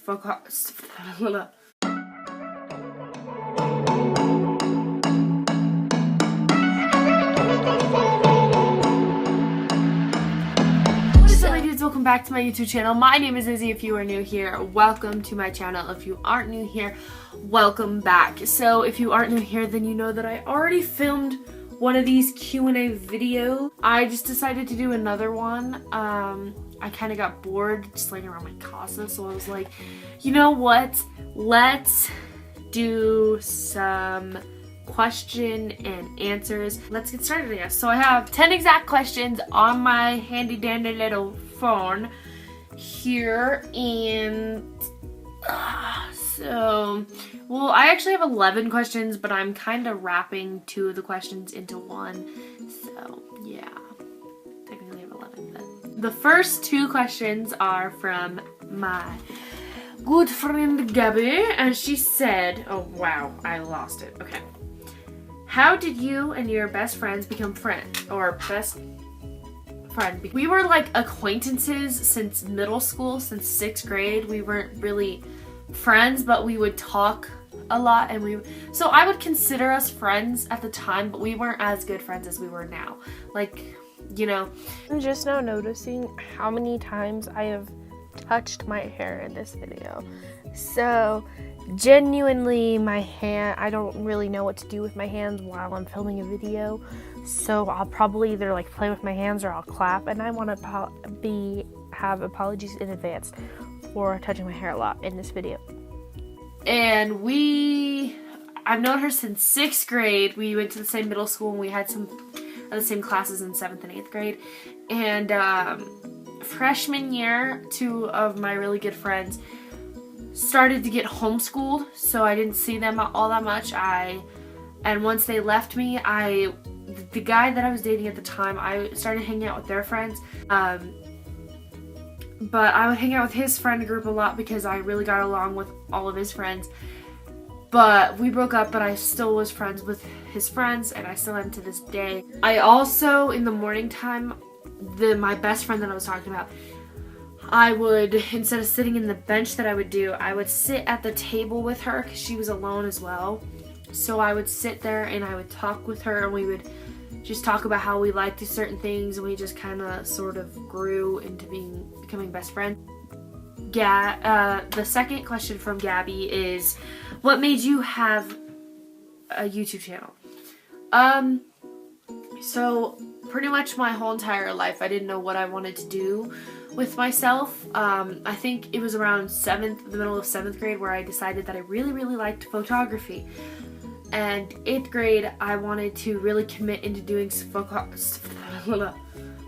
Welcome back to my YouTube channel. My name is Izzy. If you are new here, welcome to my channel. If you aren't new here, welcome back. So if you aren't new here, then you know that I already filmed one of these Q&A videos. I just decided to do another one. I kind of got bored just laying around my casa, so I was like, you know what? Let's do some question and answers. Let's get started, I guess. So I have 10 exact questions on my handy dandy little phone here, and well, I actually have 11 questions, but I'm kind of wrapping 2 of the questions into one, so yeah, technically I have 11. But the first 2 questions are from my good friend Gabby, and she said, oh wow, I lost it. Okay. How did you and your best friends become friends, or best friend? We were like acquaintances since middle school, since 6th grade. We weren't really friends, but we would talk a lot, and so I would consider us friends at the time, but we weren't as good friends as we were now. Like, you know. I'm just now noticing how many times I have touched my hair in this video. So genuinely, my hand, I don't really know what to do with my hands while I'm filming a video, so I'll probably either like play with my hands or I'll clap, and I want to have apologies in advance for touching my hair a lot in this video. And I've known her since 6th grade. We went to the same middle school, and we had some of the same classes in 7th and 8th grade. And freshman year, 2 of my really good friends started to get homeschooled, so I didn't see them all that much. And once they left me, the guy that I was dating at the time, I started hanging out with their friends. But I would hang out with his friend group a lot because I really got along with all of his friends. But we broke up, but I still was friends with his friends, and I still am to this day. I also, in the morning time, my best friend that I was talking about, I would, instead of sitting in the bench that I would sit at the table with her because she was alone as well. So I would sit there and I would talk with her, and we would just talk about how we liked certain things, and we just kind of sort of grew into becoming best friends. The second question from Gabby is, what made you have a YouTube channel? So pretty much my whole entire life I didn't know what I wanted to do with myself. I think it was around the middle of 7th grade where I decided that I really, really liked photography. And 8th grade, I wanted to really commit into doing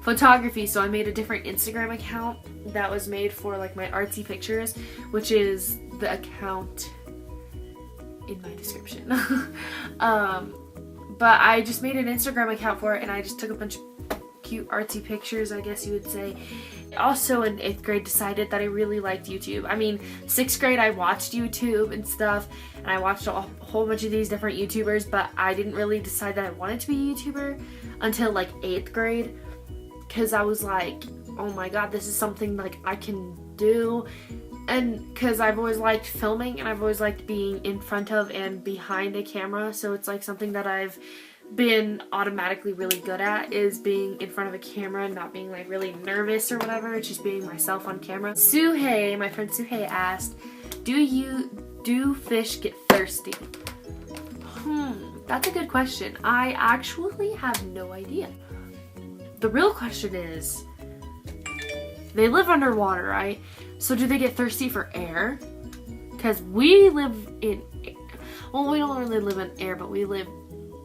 photography, so I made a different Instagram account that was made for like my artsy pictures, which is the account in my description. But I just made an Instagram account for it, and I just took a bunch of cute artsy pictures, I guess you would say. Also in 8th grade decided that I really liked YouTube. I mean, 6th grade I watched YouTube and stuff, and I watched a whole bunch of these different YouTubers, but I didn't really decide that I wanted to be a YouTuber until like 8th grade, because I was like, oh my god, this is something like I can do. And because I've always liked filming, and I've always liked being in front of and behind a camera, so it's like something that I've been automatically really good at, is being in front of a camera and not being like really nervous or whatever. It's just being myself on camera. Suhei, my friend Suhei, asked, do fish get thirsty? That's a good question. I actually have no idea. The real question is, they live underwater, right? So do they get thirsty for air? Because we live in, well, we don't really live in air, but we live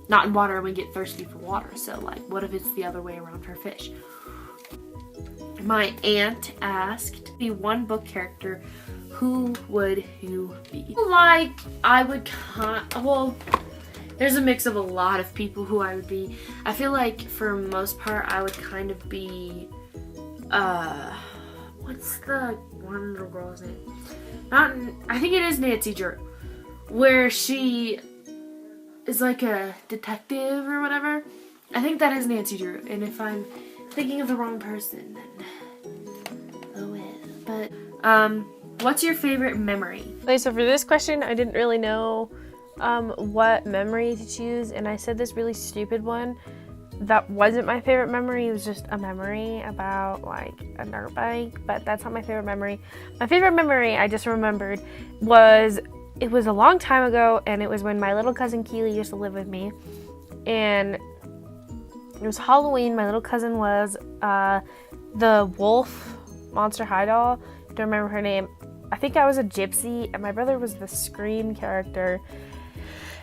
not in water, and we get thirsty for water. So like, what if it's the other way around for fish? My aunt asked, be one book character, who would you be? Like, I would well, there's a mix of a lot of people who I would be. I feel like for most part I would kind of be, what's the one little girl's name? I think it is Nancy Drew, where she is like a detective or whatever. I think that is Nancy Drew, and if I'm thinking of the wrong person, then oh well. But What's your favorite memory? Okay, so for this question, I didn't really know what memory to choose, and I said this really stupid one that wasn't my favorite memory. It was just a memory about like a dirt bike, but that's not my favorite memory. My favorite memory I just remembered was, it was a long time ago, and it was when my little cousin Keely used to live with me, and it was Halloween. My little cousin was the wolf Monster High doll. Don't remember her name. I think I was a gypsy, and my brother was the Scream character.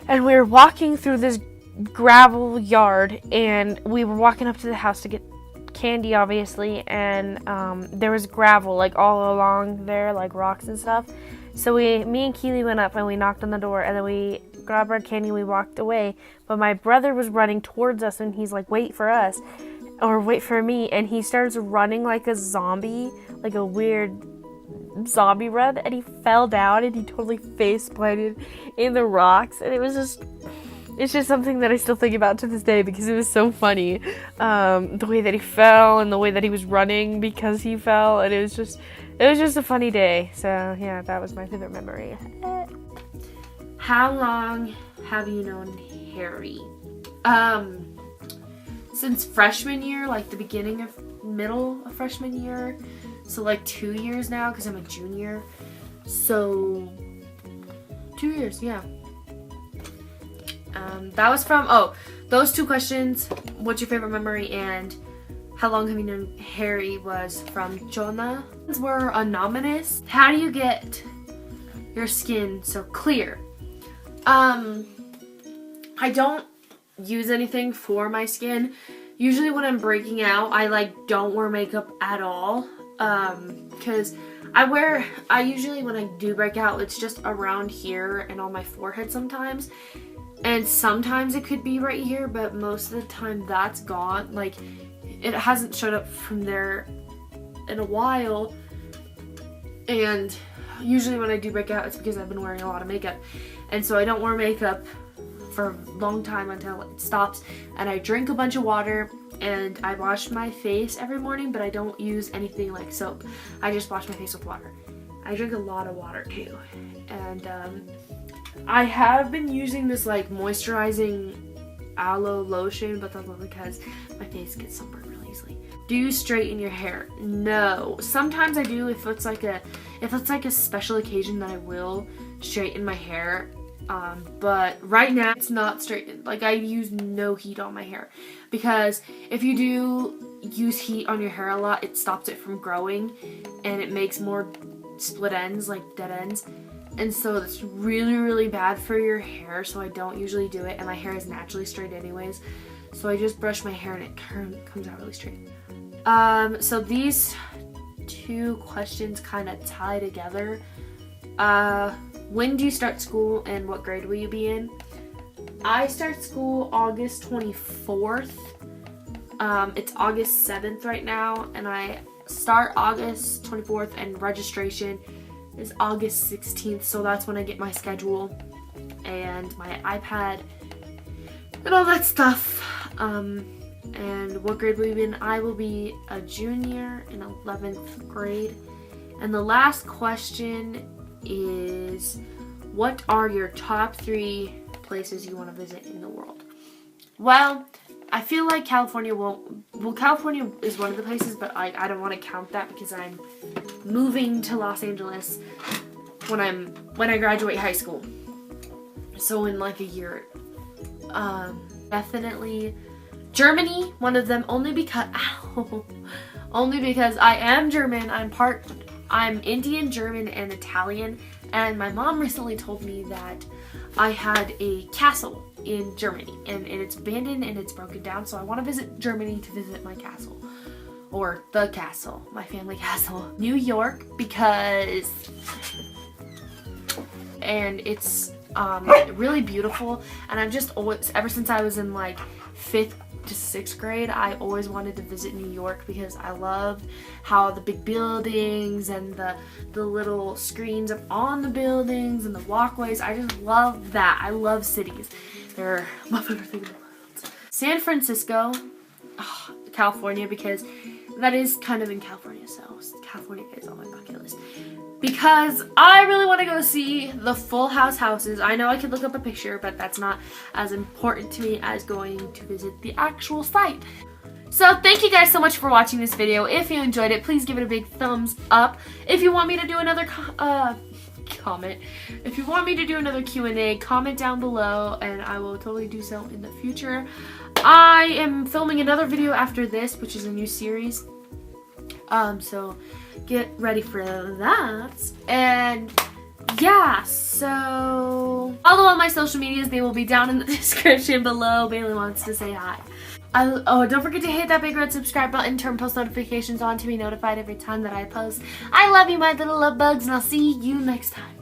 And we were walking through this gravel yard, and we were walking up to the house to get candy, obviously, and there was gravel like all along there, like rocks and stuff. So me and Keely went up and we knocked on the door, and then we grabbed our candy and we walked away. But my brother was running towards us, and he's like, wait for us, or wait for me, and he starts running like a zombie, like a weird zombie run, and he fell down and he totally face planted in the rocks, and it's just something that I still think about to this day because it was so funny, the way that he fell and the way that he was running because he fell, and it was just a funny day. So yeah, that was my favorite memory. How long have you known Harry? Since freshman year, like the beginning of middle of freshman year. So like 2 years now, because I'm a junior. So 2 years, yeah. That was from, those two questions, what's your favorite memory and how long have you known Harry, was from Jonah. Were anonymous. How do you get your skin so clear? I don't use anything for my skin. Usually when I'm breaking out, I don't wear makeup at all. Because I usually when I do break out, it's just around here and on my forehead sometimes. And sometimes it could be right here, but most of the time that's gone. Like, it hasn't showed up from there in a while. And usually when I do break out, it's because I've been wearing a lot of makeup. And so I don't wear makeup for a long time until it stops. And I drink a bunch of water, and I wash my face every morning, but I don't use anything like soap. I just wash my face with water. I drink a lot of water too. And I have been using this like moisturizing aloe lotion, but that's only because my face gets sunburned really easily. Do you straighten your hair? No. Sometimes I do if it's like a special occasion, that I will straighten my hair. But right now it's not straightened. Like, I use no heat on my hair, because if you do use heat on your hair a lot, it stops it from growing, and it makes more split ends, like dead ends. And so it's really, really bad for your hair, so I don't usually do it, and my hair is naturally straight anyways. So I just brush my hair and it comes out really straight. So these two questions kind of tie together. When do you start school and what grade will you be in? I start school August 24th. It's August 7th right now, and I start August 24th, and registration is August 16th, so that's when I get my schedule and my iPad and all that stuff. And what grade will you be in? I will be a junior in 11th grade. And the last question is, what are your top 3 places you want to visit in the world? Well, I feel like California California is one of the places, but I don't want to count that because I'm moving to Los Angeles when I graduate high school. So in like a year. Definitely Germany, one of them, only because I am German. I'm Indian, German, and Italian, and my mom recently told me that I had a castle in Germany, and it's abandoned and it's broken down, so I want to visit Germany to visit my castle, or the castle, my family castle. New York, because it's really beautiful, and I've just always, ever since I was in like 5th to 6th grade, I always wanted to visit New York because I loved how the big buildings and the little screens up on the buildings and the walkways. I just love that. I love cities. They're my favorite thing in the world. San Francisco, California, because that is kind of in California, so California is on my bucket list. Because I really want to go see the Full House houses. I know I could look up a picture, but that's not as important to me as going to visit the actual site. So thank you guys so much for watching this video. If you enjoyed it, please give it a big thumbs up. If you want me to do another comment, if you want me to do another Q&A, comment down below and I will totally do so in the future. I am filming another video after this, which is a new series. So get ready for that. And yeah, so follow all my social medias. They will be down in the description below. Bailey wants to say hi. Don't forget to hit that big red subscribe button, turn post notifications on to be notified every time that I post. I love you, my little love bugs, and I'll see you next time.